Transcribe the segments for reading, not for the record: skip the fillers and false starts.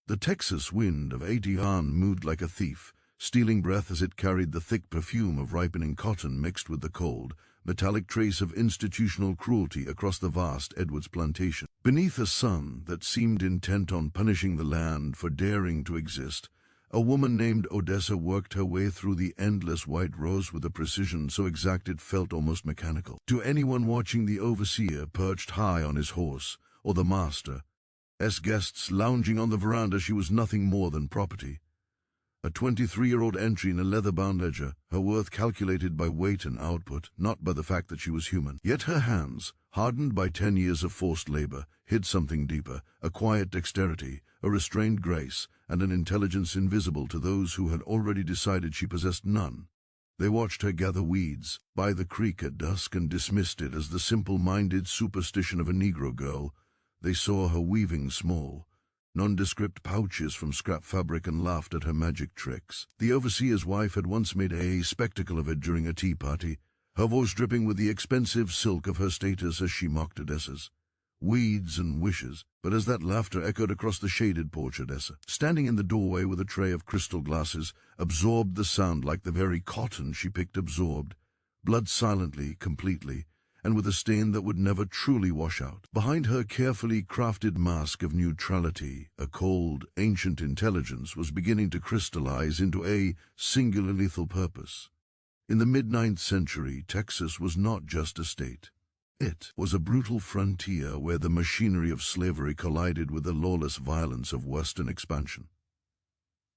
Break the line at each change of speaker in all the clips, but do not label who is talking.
The Texas wind of Atihan moved like a thief, stealing breath as it carried the thick perfume of ripening cotton mixed with the cold, metallic trace of institutional cruelty across the vast Edwards plantation. Beneath a sun that seemed intent on punishing the land for daring to exist, a woman named Odessa worked her way through the endless white rows with a precision so exact it felt almost mechanical. To anyone watching the overseer perched high on his horse, or the master's guests lounging on the veranda, she was nothing more than property. A 23-year-old entry in a leather-bound ledger, her worth calculated by weight and output, not by the fact that she was human. Yet her hands, hardened by 10 years of forced labor, hid something deeper, a quiet dexterity, a restrained grace, and an intelligence invisible to those who had already decided she possessed none. They watched her gather weeds by the creek at dusk and dismissed it as the simple-minded superstition of a Negro girl. They saw her weaving small, nondescript pouches from scrap fabric and laughed at her magic tricks. The overseer's wife had once made a spectacle of it during a tea party, her voice dripping with the expensive silk of her status as she mocked Odessa's weeds and wishes. But as that laughter echoed across the shaded porch, Odessa, standing in the doorway with a tray of crystal glasses, absorbed the sound like the very cotton she picked absorbed, blood silently, completely, and with a stain that would never truly wash out. Behind her carefully crafted mask of neutrality, a cold, ancient intelligence was beginning to crystallize into a singular lethal purpose. In the mid-9th century, Texas was not just a state. It was a brutal frontier where the machinery of slavery collided with the lawless violence of Western expansion.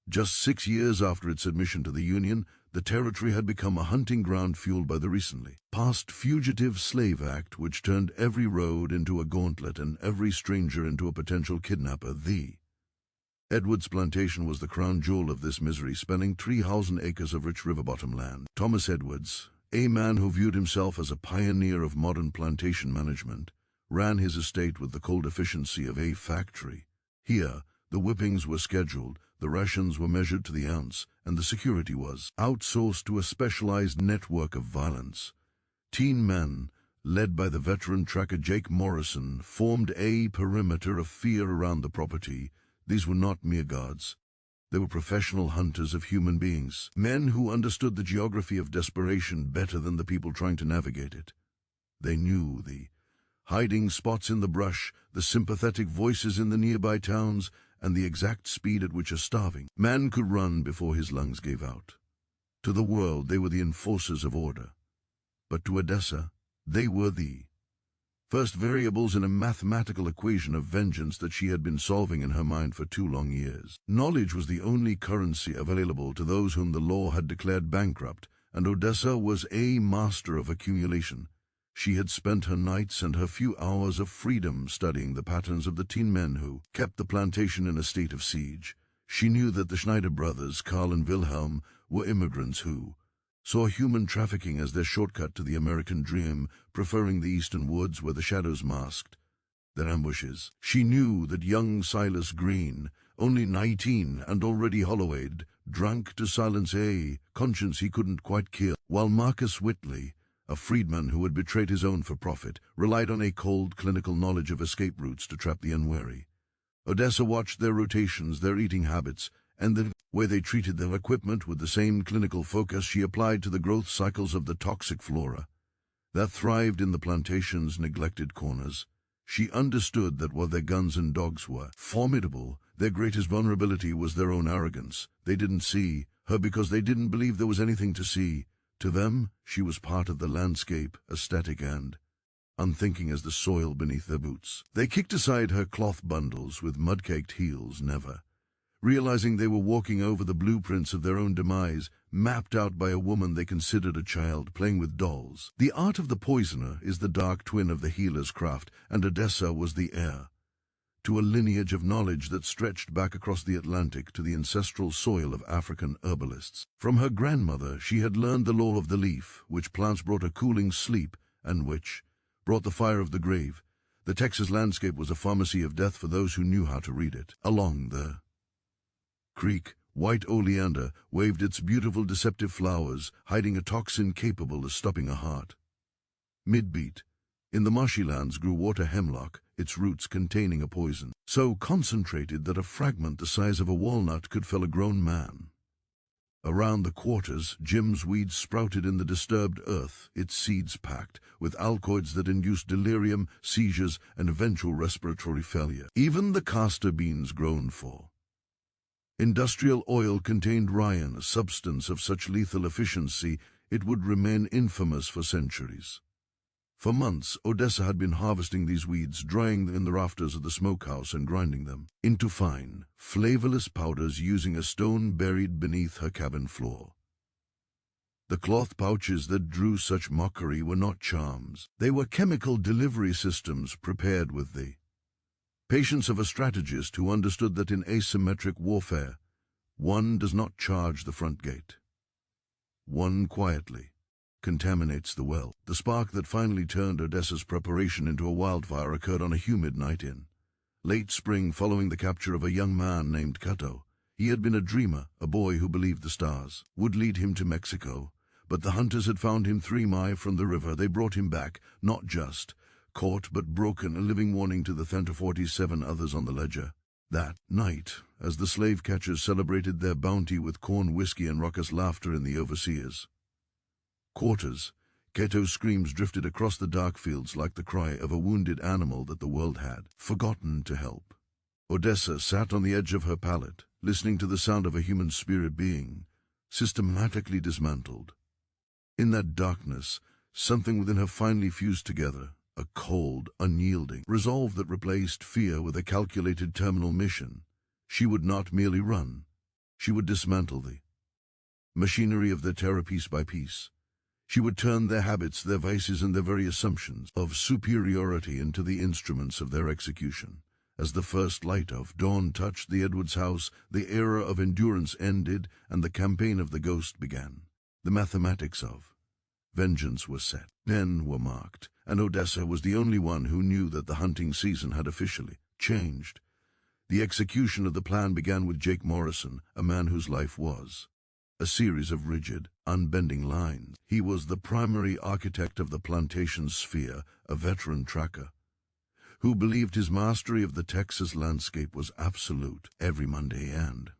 Just 6 years after its admission to the Union, the territory had become a hunting ground fueled by the recently passed Fugitive Slave Act, which turned every road into a gauntlet and every stranger into a potential kidnapper. The Edwards plantation was the crown jewel of this misery, spanning 3,000 acres of rich river-bottom land. Thomas Edwards, a man who viewed himself as a pioneer of modern plantation management, ran his estate with the cold efficiency of a factory. Here, the whippings were scheduled, the rations were measured to the ounce, and the security was outsourced to a specialized network of violence. Teen men, led by the veteran tracker Jake Morrison, formed a perimeter of fear around the property. These were not mere guards. They were professional hunters of human beings, men who understood the geography of desperation better than the people trying to navigate it. They knew the hiding spots in the brush, the sympathetic voices in the nearby towns, and the exact speed at which a starving man could run before his lungs gave out. To the world, they were the enforcers of order. But to Odessa, they were the first variables in a mathematical equation of vengeance that she had been solving in her mind for 2 long years. Knowledge was the only currency available to those whom the law had declared bankrupt, and Odessa was a master of accumulation. She had spent her nights and her few hours of freedom studying the patterns of the teen men who kept the plantation in a state of siege. She knew that the Schneider brothers, Karl and Wilhelm, were immigrants who saw human trafficking as their shortcut to the American dream, preferring the eastern woods where the shadows masked their ambushes. She knew that young Silas Green, only 19 and already hollow-eyed, drank to silence a conscience he couldn't quite kill, while Marcus Whitley, a freedman who had betrayed his own for profit, relied on a cold, clinical knowledge of escape routes to trap the unwary. Odessa watched their rotations, their eating habits, and the way they treated their equipment with the same clinical focus she applied to the growth cycles of the toxic flora that thrived in the plantation's neglected corners. She understood that while their guns and dogs were formidable, their greatest vulnerability was their own arrogance. They didn't see her because they didn't believe there was anything to see. To them, she was part of the landscape, aesthetic and unthinking as the soil beneath their boots. They kicked aside her cloth bundles with mud-caked heels, never realizing they were walking over the blueprints of their own demise, mapped out by a woman they considered a child playing with dolls. The art of the poisoner is the dark twin of the healer's craft, and Odessa was the heir to a lineage of knowledge that stretched back across the Atlantic to the ancestral soil of African herbalists. From her grandmother, she had learned the law of the leaf, which plants brought a cooling sleep, and which brought the fire of the grave. The Texas landscape was a pharmacy of death for those who knew how to read it. Along the creek, white oleander waved its beautiful deceptive flowers, hiding a toxin capable of stopping a heart. Mid-beat, in the marshy lands grew water hemlock, its roots containing a poison so concentrated that a fragment the size of a walnut could fell a grown man. Around the quarters, Jim's weed sprouted in the disturbed earth, its seeds packed with alkaloids that induced delirium, seizures, and eventual respiratory failure. Even the castor beans grown for industrial oil contained ryan, a substance of such lethal efficiency it would remain infamous for centuries. For months, Odessa had been harvesting these weeds, drying them in the rafters of the smokehouse and grinding them into fine, flavorless powders using a stone buried beneath her cabin floor. The cloth pouches that drew such mockery were not charms. They were chemical delivery systems prepared with the patience of a strategist who understood that in asymmetric warfare, one does not charge the front gate. One quietly contaminates the well. The spark that finally turned Odessa's preparation into a wildfire occurred on a humid night in late spring following the capture of a young man named Kato. He had been a dreamer, a boy who believed the stars would lead him to Mexico, but the hunters had found him 3 miles from the river. They brought him back, not just caught but broken, a living warning to the 47 others on the ledger. That night, as the slave catchers celebrated their bounty with corn whiskey and raucous laughter in the overseers' quarters, Kato's screams drifted across the dark fields like the cry of a wounded animal that the world had forgotten to help. Odessa sat on the edge of her pallet, listening to the sound of a human spirit being systematically dismantled. In that darkness, something within her finally fused together, a cold, unyielding resolve that replaced fear with a calculated terminal mission. She would not merely run. She would dismantle the machinery of their terror piece by piece. She would turn their habits, their vices, and their very assumptions of superiority into the instruments of their execution. As the first light of dawn touched the Edwards house, the era of endurance ended and the campaign of the ghost began. The mathematics of vengeance were set. Men were marked, and Odessa was the only one who knew that the hunting season had officially changed. The execution of the plan began with Jake Morrison, a man whose life was a series of rigid, unbending lines. He was the primary architect of the plantation sphere, a veteran tracker, who believed his mastery of the Texas landscape was absolute. Every Monday and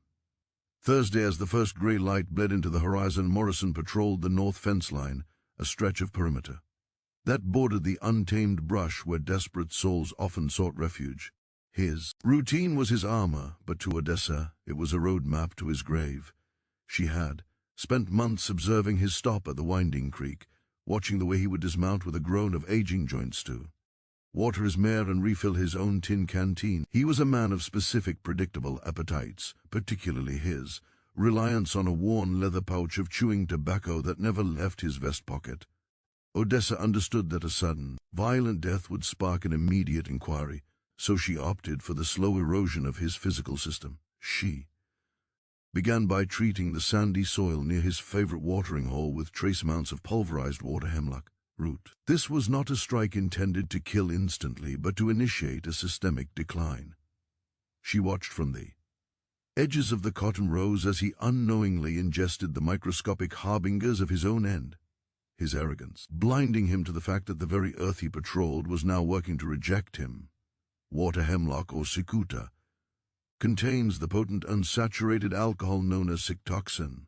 Thursday, as the first gray light bled into the horizon, Morrison patrolled the north fence line, a stretch of perimeter that bordered the untamed brush where desperate souls often sought refuge. His routine was his armor, but to Odessa it was a road map to his grave. She had spent months observing his stop at the winding creek, watching the way he would dismount with a groan of aging joints to water his mare and refill his own tin canteen. He was a man of specific, predictable appetites, particularly his reliance on a worn leather pouch of chewing tobacco that never left his vest pocket. Odessa understood that a sudden, violent death would spark an immediate inquiry, so she opted for the slow erosion of his physical system. She began by treating the sandy soil near his favorite watering hole with trace amounts of pulverized water hemlock root. This was not a strike intended to kill instantly, but to initiate a systemic decline. She watched from the edges of the cotton rows as he unknowingly ingested the microscopic harbingers of his own end, his arrogance blinding him to the fact that the very earth he patrolled was now working to reject him. Water hemlock, or cicuta, contains the potent unsaturated alcohol known as cytoxin.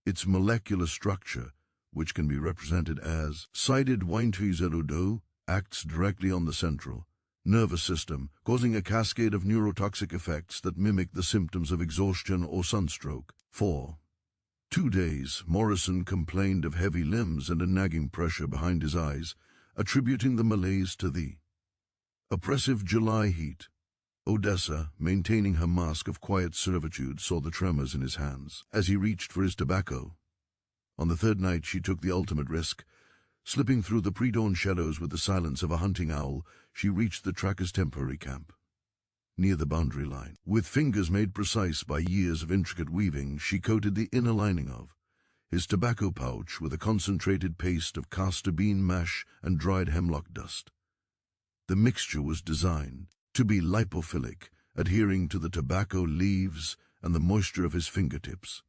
Its molecular structure, which can be represented as sided wine-2-0-2, acts directly on the central nervous system, causing a cascade of neurotoxic effects that mimic the symptoms of exhaustion or sunstroke. For 2 days, Morrison complained of heavy limbs and a nagging pressure behind his eyes, attributing the malaise to the oppressive July heat. Odessa, maintaining her mask of quiet servitude, saw the tremors in his hands as he reached for his tobacco. On the 3rd night, she took the ultimate risk. Slipping through the pre-dawn shadows with the silence of a hunting owl, she reached the tracker's temporary camp. Near the boundary line, with fingers made precise by years of intricate weaving, she coated the inner lining of his tobacco pouch with a concentrated paste of castor bean mash and dried hemlock dust. The mixture was designed to be lipophilic, adhering to the tobacco leaves and the moisture of his fingertips.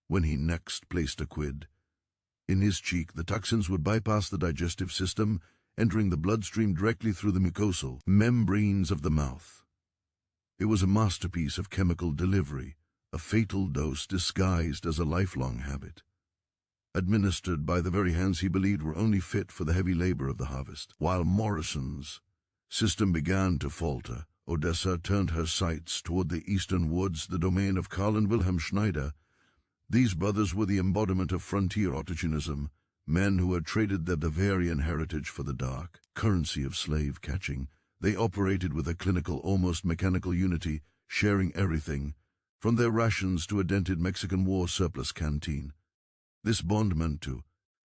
When he next placed a quid in his cheek, the toxins would bypass the digestive system, entering the bloodstream directly through the mucosal membranes of the mouth. It was a masterpiece of chemical delivery, a fatal dose disguised as a lifelong habit, administered by the very hands he believed were only fit for the heavy labor of the harvest. While Morrison's system began to falter, Odessa turned her sights toward the eastern woods, the domain of Karl and Wilhelm Schneider. These brothers were the embodiment of frontier opportunism, men who had traded their Bavarian heritage for the dark currency of slave catching. They operated with a clinical, almost mechanical unity, sharing everything, from their rations to a dented Mexican war surplus canteen. This bond meant to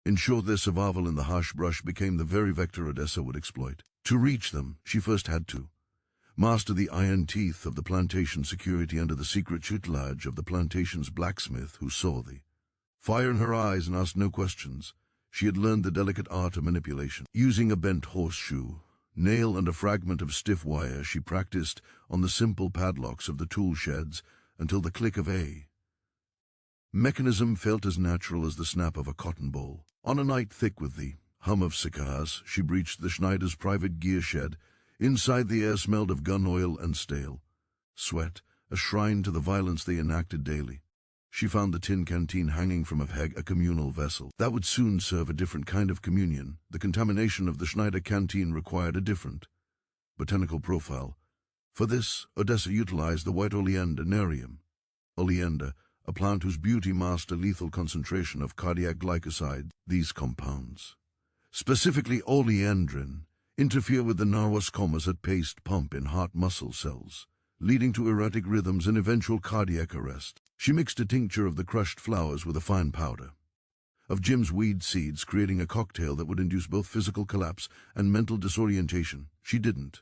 ensure their survival in the harsh brush became the very vector Odessa would exploit. To reach them, she first had to master the iron teeth of the plantation security under the secret tutelage of the plantation's blacksmith, who saw the fire in her eyes and asked no questions. She had learned the delicate art of manipulation. Using a bent horseshoe, nail, and a fragment of stiff wire, she practiced on the simple padlocks of the tool sheds until the click of a mechanism felt as natural as the snap of a cotton ball. On a night thick with the hum of cigars, she breached the Schneider's private gear shed. Inside, the air smelled of gun oil and stale sweat, a shrine to the violence they enacted daily. She found the tin canteen hanging from a peg, a communal vessel that would soon serve a different kind of communion. The contamination of the Schneider canteen required a different botanical profile. For this, Odessa utilized the white oleander nerium. Oleander, a plant whose beauty masked a lethal concentration of cardiac glycoside. These compounds, specifically oleandrin, interfere with the nervous commas at paced pump in heart muscle cells, leading to erratic rhythms and eventual cardiac arrest. She mixed a tincture of the crushed flowers with a fine powder of Jim's weed seeds, creating a cocktail that would induce both physical collapse and mental disorientation. She didn't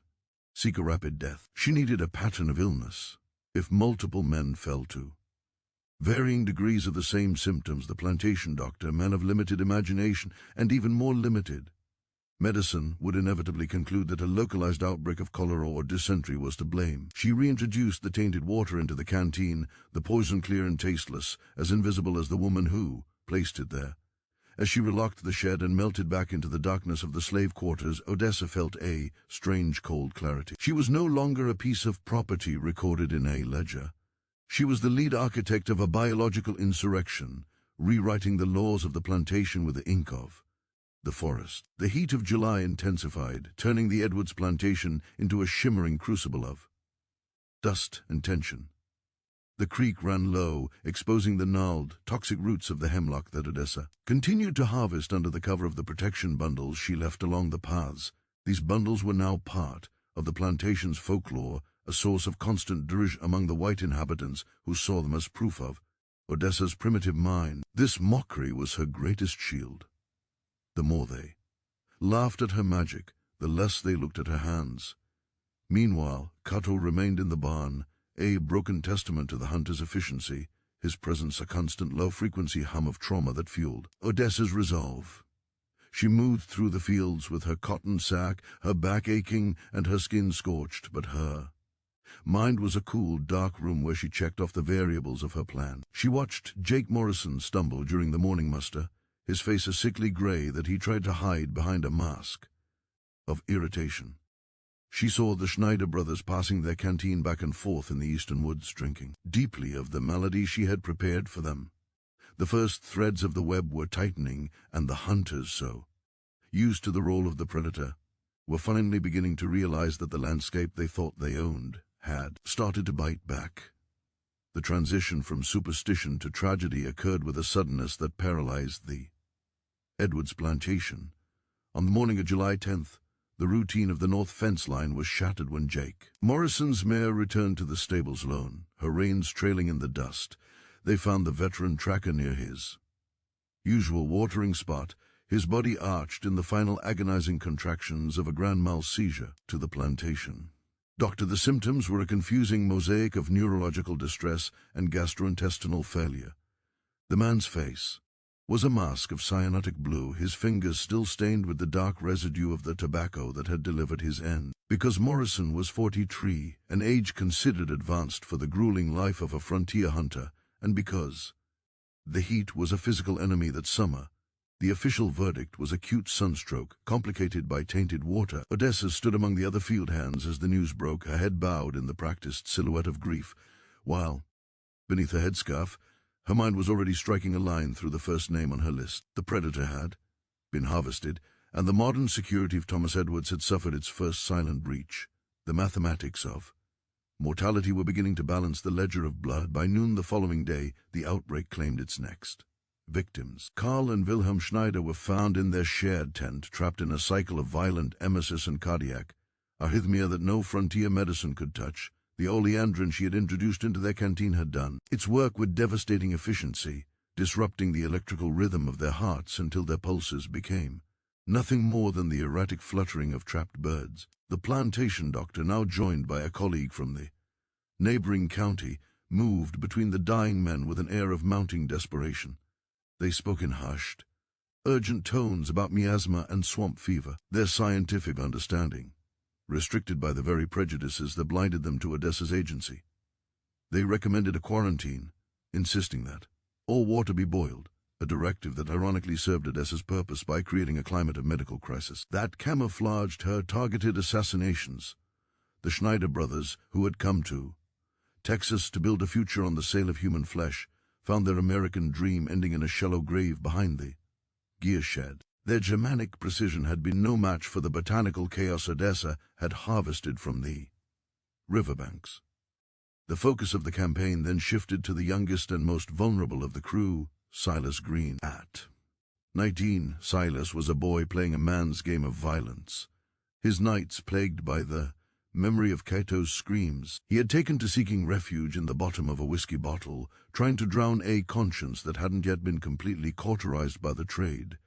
seek a rapid death. She needed a pattern of illness. If multiple men fell to varying degrees of the same symptoms, the plantation doctor, man of limited imagination and even more limited medicine, would inevitably conclude that a localized outbreak of cholera or dysentery was to blame. She reintroduced the tainted water into the canteen, the poison clear and tasteless, as invisible as the woman who placed it there. As she relocked the shed and melted back into the darkness of the slave quarters, Odessa felt a strange cold clarity. She was no longer a piece of property recorded in a ledger. She was the lead architect of a biological insurrection, rewriting the laws of the plantation with the ink of the forest. The heat of July intensified, turning the Edwards plantation into a shimmering crucible of dust and tension. The creek ran low, exposing the gnarled, toxic roots of the hemlock that Odessa continued to harvest under the cover of the protection bundles she left along the paths. These bundles were now part of the plantation's folklore, a source of constant derision among the white inhabitants who saw them as proof of Odessa's primitive mind. This mockery was her greatest shield. The more they laughed at her magic, the less they looked at her hands. Meanwhile, Cato remained in the barn, a broken testament to the hunter's efficiency, his presence a constant low-frequency hum of trauma that fueled Odessa's resolve. She moved through the fields with her cotton sack, her back aching and her skin scorched, but her mind was a cool, dark room where she checked off the variables of her plan. She watched Jake Morrison stumble during the morning muster, his face a sickly gray that he tried to hide behind a mask of irritation. She saw the Schneider brothers passing their canteen back and forth in the eastern woods, drinking deeply of the malady she had prepared for them. The first threads of the web were tightening, and the hunters, so used to the role of the predator, were finally beginning to realize that the landscape they thought they owned had started to bite back. The transition from superstition to tragedy occurred with a suddenness that paralyzed the Edwards plantation. On the morning of July 10th, the routine of the north fence line was shattered when Jake Morrison's mare returned to the stables alone, her reins trailing in the dust. They found the veteran tracker near his usual watering spot, his body arched in the final agonizing contractions of a grand mal seizure. To the plantation doctor, the symptoms were a confusing mosaic of neurological distress and gastrointestinal failure. The man's face was a mask of cyanotic blue, his fingers still stained with the dark residue of the tobacco that had delivered his end. Because Morrison was 43, an age considered advanced for the grueling life of a frontier hunter, and because the heat was a physical enemy that summer The official verdict was acute sunstroke, complicated by tainted water. Odessa stood among the other field hands as the news broke, her head bowed in the practiced silhouette of grief, while, beneath her headscarf, her mind was already striking a line through the first name on her list. The predator had been harvested, and the modern security of Thomas Edwards had suffered its first silent breach. The mathematics of mortality were beginning to balance the ledger of blood. By noon the following day, the outbreak claimed its next victims. Karl and Wilhelm Schneider were found in their shared tent, trapped in a cycle of violent emesis and cardiac arrhythmia that no frontier medicine could touch. The oleandrin she had introduced into their canteen had done its work with devastating efficiency, disrupting the electrical rhythm of their hearts until their pulses became nothing more than the erratic fluttering of trapped birds. The plantation doctor, now joined by a colleague from the neighboring county, moved between the dying men with an air of mounting desperation. They spoke in hushed, urgent tones about miasma and swamp fever, their scientific understanding restricted by the very prejudices that blinded them to Odessa's agency. They recommended a quarantine, insisting that all water be boiled, a directive that ironically served Odessa's purpose by creating a climate of medical crisis that camouflaged her targeted assassinations. The Schneider brothers, who had come to Texas to build a future on the sale of human flesh, found their American dream ending in a shallow grave behind the gear shed. Their Germanic precision had been no match for the botanical chaos Odessa had harvested from the riverbanks. The focus of the campaign then shifted to the youngest and most vulnerable of the crew, Silas Green. At 19, Silas was a boy playing a man's game of violence, his nights plagued by the memory of Cato's screams. He had taken to seeking refuge in the bottom of a whiskey bottle, trying to drown a conscience that hadn't yet been completely cauterized by the trade.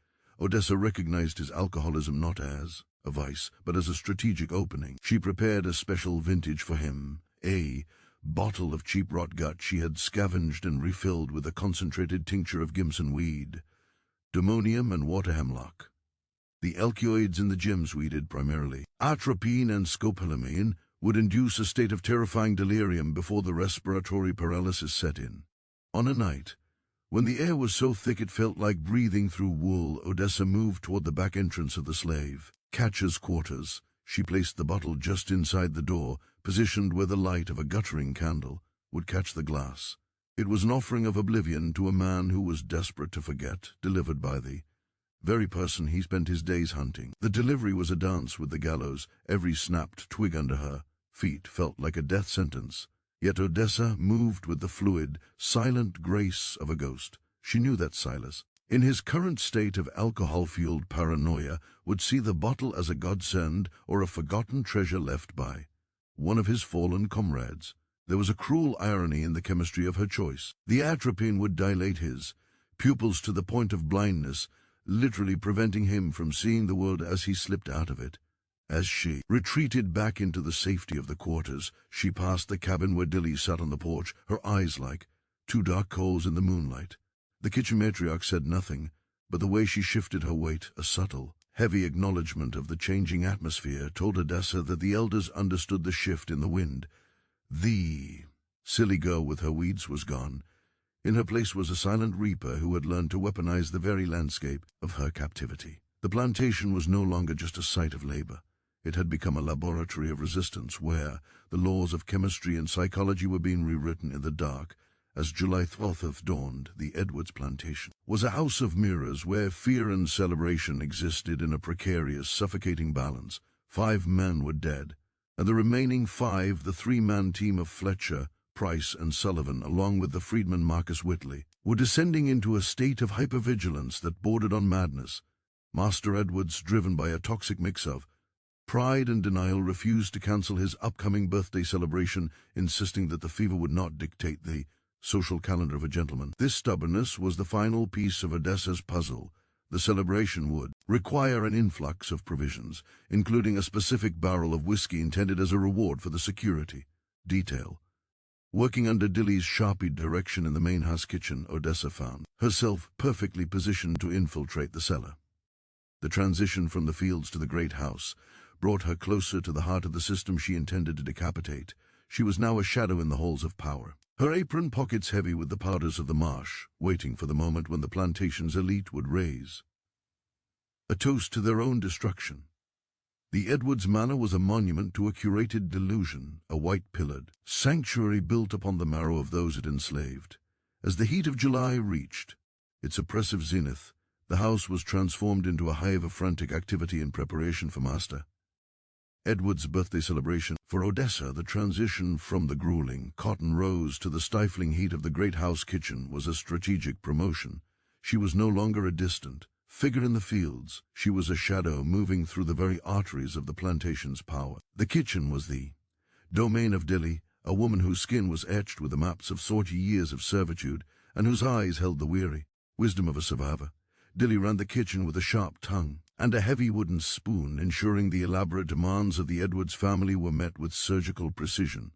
Odessa recognized his alcoholism not as a vice, but as a strategic opening. She prepared a special vintage for him, a bottle of cheap rot gut she had scavenged and refilled with a concentrated tincture of Gimson weed, demonium and water hemlock. The alkaloids in the gems weeded primarily. Atropine and scopolamine would induce a state of terrifying delirium before the respiratory paralysis set in. On a night when the air was so thick it felt like breathing through wool, Odessa moved toward the back entrance of the slave catcher's quarters. She placed the bottle just inside the door, positioned where the light of a guttering candle would catch the glass. It was an offering of oblivion to a man who was desperate to forget, delivered by the very person he spent his days hunting. The delivery was a dance with the gallows. Every snapped twig under her feet felt like a death sentence. Yet Odessa moved with the fluid, silent grace of a ghost. She knew that Silas, in his current state of alcohol-fueled paranoia, would see the bottle as a godsend or a forgotten treasure left by one of his fallen comrades. There was a cruel irony in the chemistry of her choice. The atropine would dilate his pupils to the point of blindness, literally preventing him from seeing the world as he slipped out of it. As she retreated back into the safety of the quarters, she passed the cabin where Dilly sat on the porch, her eyes like two dark coals in the moonlight. The kitchen matriarch said nothing, but the way she shifted her weight, a subtle, heavy acknowledgement of the changing atmosphere, told Odessa that the elders understood the shift in the wind. The silly girl with her weeds was gone. In her place was a silent reaper who had learned to weaponize the very landscape of her captivity. The plantation was no longer just a site of labor. It had become a laboratory of resistance where the laws of chemistry and psychology were being rewritten in the dark. As July 12th dawned, the Edwards plantation was a house of mirrors where fear and celebration existed in a precarious, suffocating balance. 5 men were dead, and the remaining 5, the 3-man team of Fletcher, Price, and Sullivan, along with the freedman Marcus Whitley, were descending into a state of hypervigilance that bordered on madness. Master Edwards, driven by a toxic mix of pride and denial, refused to cancel his upcoming birthday celebration, insisting that the fever would not dictate the social calendar of a gentleman. This stubbornness was the final piece of Odessa's puzzle. The celebration would require an influx of provisions, including a specific barrel of whiskey intended as a reward for the security detail. Working under Dilly's sharpie direction in the main house kitchen, Odessa found herself perfectly positioned to infiltrate the cellar. The transition from the fields to the great house brought her closer to the heart of the system she intended to decapitate. She was now a shadow in the halls of power, her apron pockets heavy with the powders of the marsh, waiting for the moment when the plantation's elite would raise a toast to their own destruction. The Edwards Manor was a monument to a curated delusion, a white-pillared sanctuary built upon the marrow of those it enslaved. As the heat of July reached its oppressive zenith, the house was transformed into a hive of frantic activity in preparation for Master Edward's birthday celebration. For Odessa, the transition from the grueling cotton rows to the stifling heat of the great house kitchen was a strategic promotion. She was no longer a distant figure in the fields. She was a shadow moving through the very arteries of the plantation's power. The kitchen was the domain of Dilly, a woman whose skin was etched with the maps of 40 years of servitude and whose eyes held the weary wisdom of a survivor. Dilly ran the kitchen with a sharp tongue and a heavy wooden spoon, ensuring the elaborate demands of the Edwards family were met with surgical precision.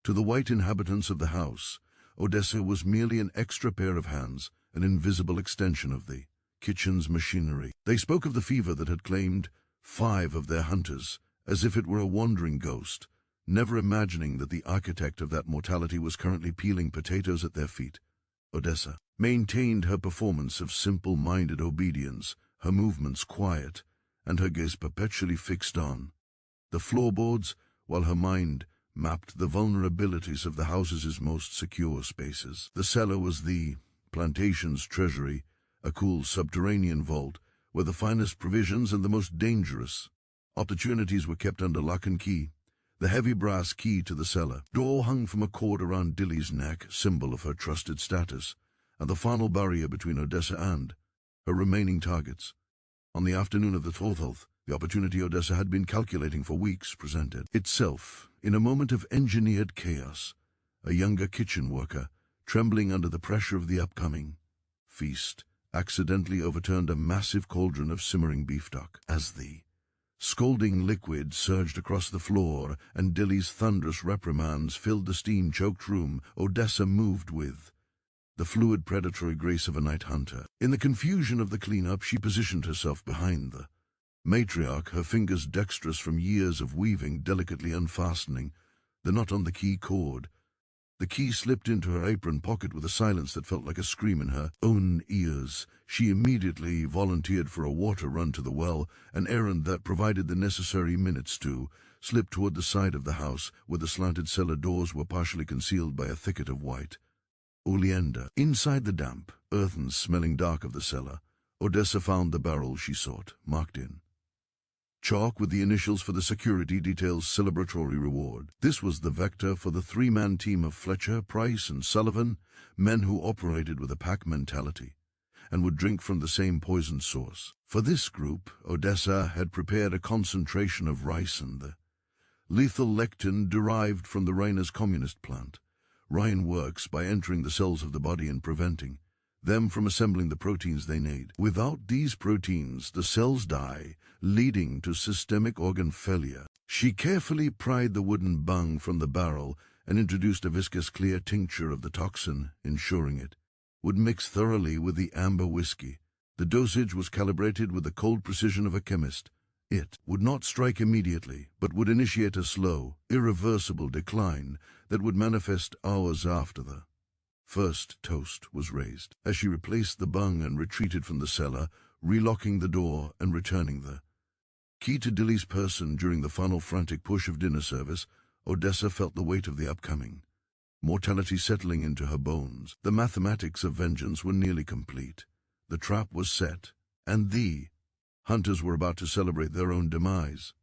To the white inhabitants of the house, Odessa was merely an extra pair of hands, an invisible extension of the kitchen's machinery. They spoke of the fever that had claimed 5 of their hunters, as if it were a wandering ghost, never imagining that the architect of that mortality was currently peeling potatoes at their feet. Odessa maintained her performance of simple-minded obedience, her movements quiet, and her gaze perpetually fixed on the floorboards, while her mind mapped the vulnerabilities of the house's most secure spaces. The cellar was the plantation's treasury, a cool subterranean vault where the finest provisions and the most dangerous opportunities were kept under lock and key. The heavy brass key to the cellar door hung from a cord around Dilly's neck, symbol of her trusted status, and the final barrier between Odessa and her remaining targets. On the afternoon of the 12th, the opportunity Odessa had been calculating for weeks presented itself in a moment of engineered chaos. A younger kitchen worker, trembling under the pressure of the upcoming feast, accidentally overturned a massive cauldron of simmering beef stock. As the scalding liquid surged across the floor and Dilly's thunderous reprimands filled the steam-choked room, Odessa moved with the fluid predatory grace of a night hunter. In the confusion of the cleanup, she positioned herself behind the matriarch, her fingers dexterous from years of weaving, delicately unfastening the knot on the key cord. The key slipped into her apron pocket with a silence that felt like a scream in her own ears. She immediately volunteered for a water run to the well, an errand that provided the necessary minutes to slip toward the side of the house, where the slanted cellar doors were partially concealed by a thicket of white oleander. Inside the damp, earthen-smelling dark of the cellar, Odessa found the barrel she sought, marked in chalk with the initials for the security detail's celebratory reward. This was the vector for the 3-man team of Fletcher, Price, and Sullivan, men who operated with a pack mentality and would drink from the same poisoned source. For this group, Odessa had prepared a concentration of rice and the lethal lectin derived from the Rainer's communist plant. Ryan works by entering the cells of the body and preventing them from assembling the proteins they need. Without these proteins, the cells die, leading to systemic organ failure. She carefully pried the wooden bung from the barrel and introduced a viscous clear tincture of the toxin, ensuring it would mix thoroughly with the amber whiskey. The dosage was calibrated with the cold precision of a chemist. It would not strike immediately, but would initiate a slow, irreversible decline that would manifest hours after the first toast was raised. As she replaced the bung and retreated from the cellar, relocking the door and returning the key to Dilly's person during the final frantic push of dinner service, Odessa felt the weight of the upcoming mortality settling into her bones. The mathematics of vengeance were nearly complete. The trap was set, and the hunters were about to celebrate their own demise.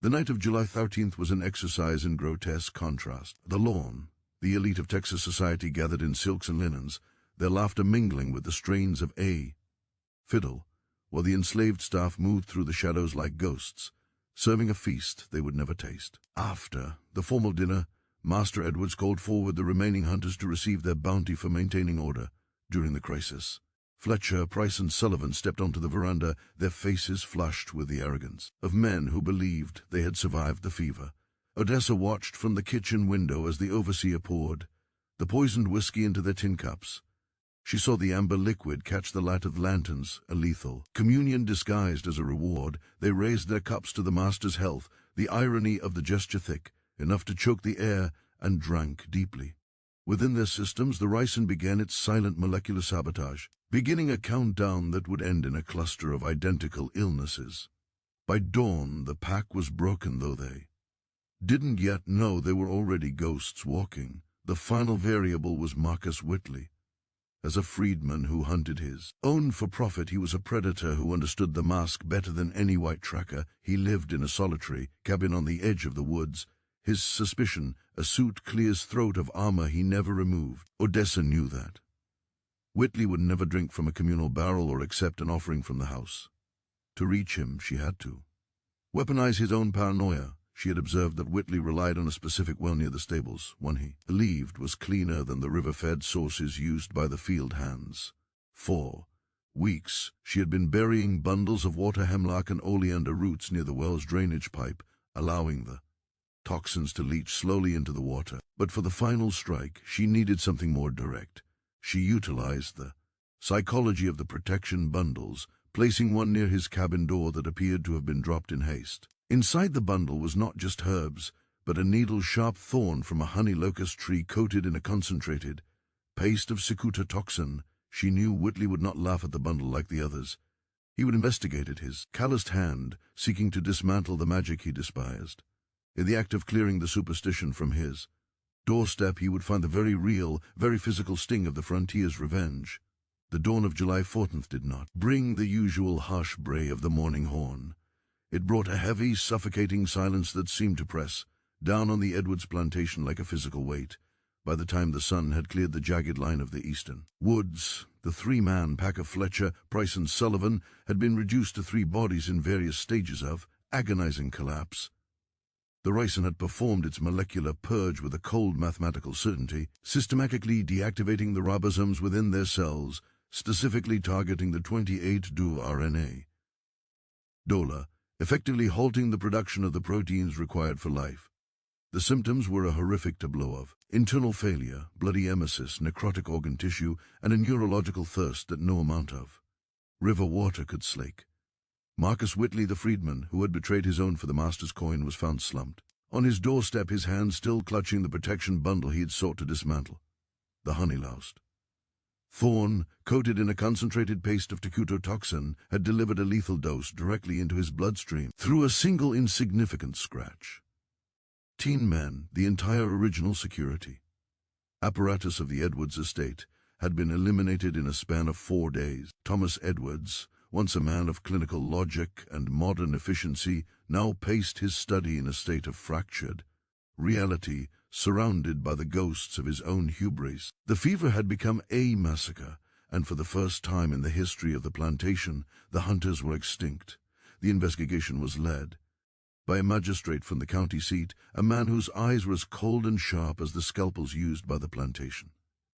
The night of July 13th was an exercise in grotesque contrast. The lawn, the elite of Texas society gathered in silks and linens, their laughter mingling with the strains of a fiddle, while the enslaved staff moved through the shadows like ghosts, serving a feast they would never taste. After the formal dinner, Master Edwards called forward the remaining hunters to receive their bounty for maintaining order during the crisis. Fletcher, Price, and Sullivan stepped onto the veranda, their faces flushed with the arrogance of men who believed they had survived the fever. Odessa watched from the kitchen window as the overseer poured the poisoned whiskey into their tin cups. She saw the amber liquid catch the light of lanterns, a lethal communion disguised as a reward. They raised their cups to the master's health, the irony of the gesture thick, enough to choke the air, and drank deeply. Within their systems, the ricin began its silent molecular sabotage, beginning a countdown that would end in a cluster of identical illnesses. By dawn, the pack was broken, though they didn't yet know they were already ghosts walking. The final variable was Marcus Whitley. As a freedman who hunted his own for profit, he was a predator who understood the mask better than any white tracker. He lived in a solitary cabin on the edge of the woods. His suspicion, a suit clear his throat of armor he never removed. Odessa knew that. Whitley would never drink from a communal barrel or accept an offering from the house. To reach him, she had to weaponize his own paranoia. She had observed that Whitley relied on a specific well near the stables, one he believed was cleaner than the river-fed sources used by the field hands. For weeks, she had been burying bundles of water hemlock and oleander roots near the well's drainage pipe, allowing the toxins to leach slowly into the water. But for the final strike, she needed something more direct. She utilized the psychology of the protection bundles, placing one near his cabin door that appeared to have been dropped in haste. Inside the bundle was not just herbs, but a needle-sharp thorn from a honey locust tree coated in a concentrated paste of cicuta toxin. She knew Whitley would not laugh at the bundle like the others. He would investigate it, his calloused hand seeking to dismantle the magic he despised. In the act of clearing the superstition from his doorstep, he would find the very real, very physical sting of the frontier's revenge. The dawn of July 14th did not bring the usual harsh bray of the morning horn. It brought a heavy, suffocating silence that seemed to press down on the Edwards plantation like a physical weight. By the time the sun had cleared the jagged line of the eastern woods, the three-man pack of Fletcher, Price, and Sullivan had been reduced to 3 bodies in various stages of agonizing collapse. The ricin had performed its molecular purge with a cold mathematical certainty, systematically deactivating the ribosomes within their cells, specifically targeting the 28-DU RNA. DOLA, effectively halting the production of the proteins required for life. The symptoms were a horrific tableau of internal failure, bloody emesis, necrotic organ tissue, and a neurological thirst that no amount of river water could slake. Marcus Whitley, the freedman, who had betrayed his own for the master's coin, was found slumped on his doorstep, his hand still clutching the protection bundle he had sought to dismantle. The honey-loused thorn, coated in a concentrated paste of tecutotoxin, had delivered a lethal dose directly into his bloodstream through a single insignificant scratch. 10 men, the entire original security apparatus of the Edwards estate, had been eliminated in a span of 4 days. Thomas Edwards, once a man of clinical logic and modern efficiency, now paced his study in a state of fractured reality, surrounded by the ghosts of his own hubris. The fever had become a massacre, and for the first time in the history of the plantation, the hunters were extinct. The investigation was led by a magistrate from the county seat, a man whose eyes were as cold and sharp as the scalpels used by the plantation.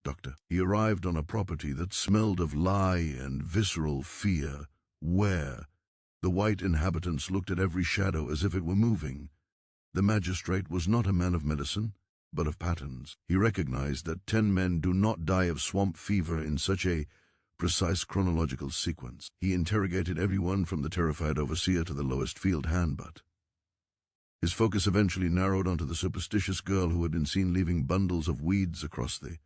Doctor. He arrived on a property that smelled of lie and visceral fear, where the white inhabitants looked at every shadow as if it were moving. The magistrate was not a man of medicine, but of patterns. He recognized that 10 men do not die of swamp fever in such a precise chronological sequence. He interrogated everyone from the terrified overseer to the lowest field hand, but his focus eventually narrowed onto the superstitious girl who had been seen leaving bundles of weeds across the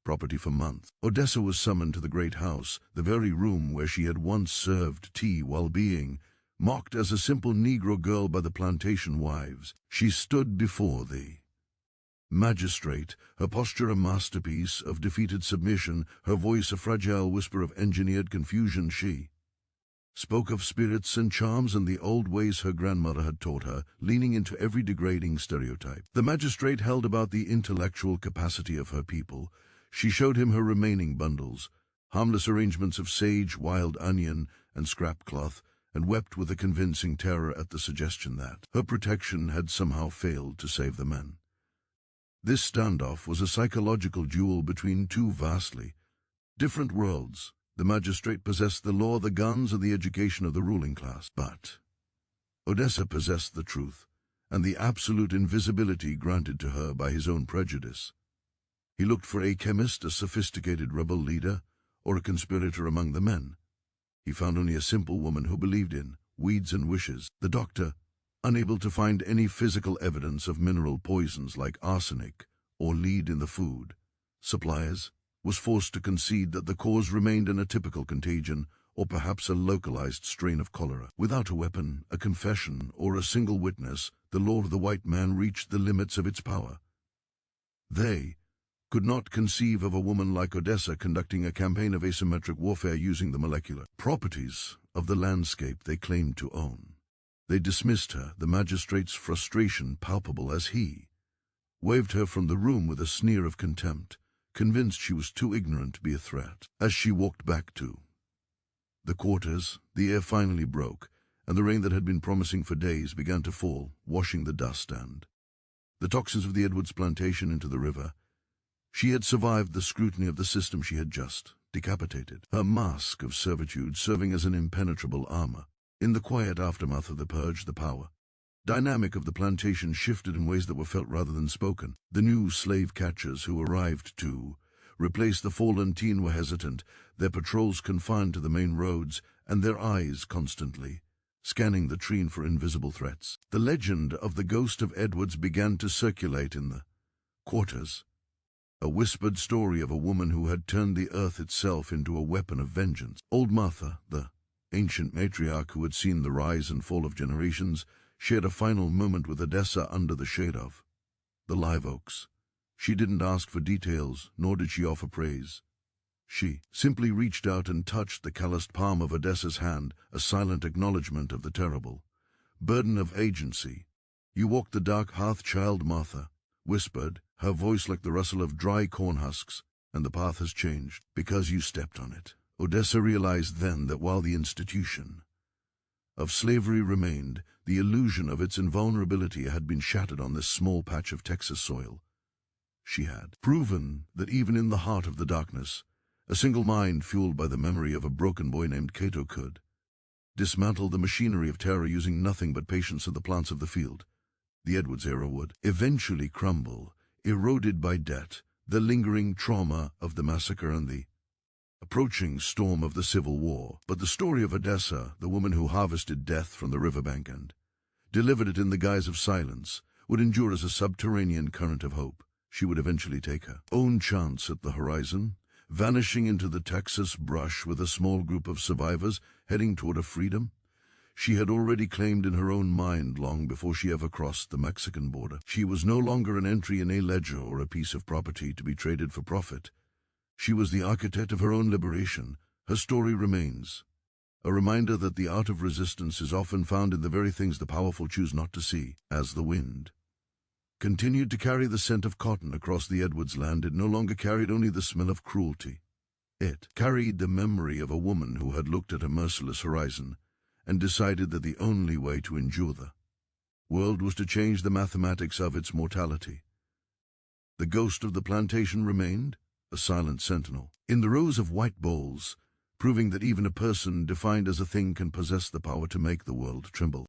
property for months. Odessa was summoned to the great house, the very room where she had once served tea while being mocked as a simple Negro girl by the plantation wives. She stood before the magistrate, her posture a masterpiece of defeated submission, her voice a fragile whisper of engineered confusion. She spoke of spirits and charms and the old ways her grandmother had taught her, leaning into every degrading stereotype. The magistrate held about the intellectual capacity of her people. She showed him her remaining bundles, harmless arrangements of sage, wild onion, and scrap cloth, and wept with a convincing terror at the suggestion that her protection had somehow failed to save the men. This standoff was a psychological duel between 2 vastly different worlds. The magistrate possessed the law, the guns, and the education of the ruling class, but Odessa possessed the truth and the absolute invisibility granted to her by his own prejudice. He looked for a chemist, a sophisticated rebel leader, or a conspirator among the men. He found only a simple woman who believed in weeds and wishes. The doctor, unable to find any physical evidence of mineral poisons like arsenic or lead in the food, suppliers, was forced to concede that the cause remained an atypical contagion or perhaps a localized strain of cholera. Without a weapon, a confession, or a single witness, the law of the white man reached the limits of its power. They could not conceive of a woman like Odessa conducting a campaign of asymmetric warfare using the molecular properties of the landscape they claimed to own. They dismissed her, the magistrate's frustration palpable as he waved her from the room with a sneer of contempt, convinced she was too ignorant to be a threat. As she walked back to the quarters, the air finally broke, and the rain that had been promising for days began to fall, washing the dust and the toxins of the Edwards plantation into the river. She had survived the scrutiny of the system she had just decapitated, her mask of servitude serving as an impenetrable armor. In the quiet aftermath of the purge, the power dynamic of the plantation shifted in ways that were felt rather than spoken. The new slave catchers who arrived to replace the fallen teen were hesitant, their patrols confined to the main roads, and their eyes constantly scanning the terrain for invisible threats. The legend of the ghost of Edwards began to circulate in the quarters, a whispered story of a woman who had turned the earth itself into a weapon of vengeance. Old Martha, the ancient matriarch who had seen the rise and fall of generations, shared a final moment with Odessa under the shade of the live oaks. She didn't ask for details, nor did she offer praise. She simply reached out and touched the calloused palm of Odessa's hand, a silent acknowledgement of the terrible burden of agency. "You walked the dark hearth, child," Martha whispered, her voice like the rustle of dry corn husks, "and the path has changed because you stepped on it." Odessa realized then that while the institution of slavery remained, the illusion of its invulnerability had been shattered on this small patch of Texas soil. She had proven that even in the heart of the darkness, a single mind fueled by the memory of a broken boy named Cato could dismantle the machinery of terror using nothing but patience and the plants of the field. The Edwards era would eventually crumble, eroded by debt, the lingering trauma of the massacre and the approaching storm of the Civil War. But the story of Odessa, the woman who harvested death from the riverbank and delivered it in the guise of silence, would endure as a subterranean current of hope. She would eventually take her own chance at the horizon, vanishing into the Texas brush with a small group of survivors heading toward a freedom she had already claimed in her own mind long before she ever crossed the Mexican border. She was no longer an entry in a ledger or a piece of property to be traded for profit. She was the architect of her own liberation. Her story remains a reminder that the art of resistance is often found in the very things the powerful choose not to see. As the wind continued to carry the scent of cotton across the Edwards land, it no longer carried only the smell of cruelty. It carried the memory of a woman who had looked at a merciless horizon and decided that the only way to endure the world was to change the mathematics of its mortality. The ghost of the plantation remained, a silent sentinel, in the rows of white bowls, proving that even a person defined as a thing can possess the power to make the world tremble.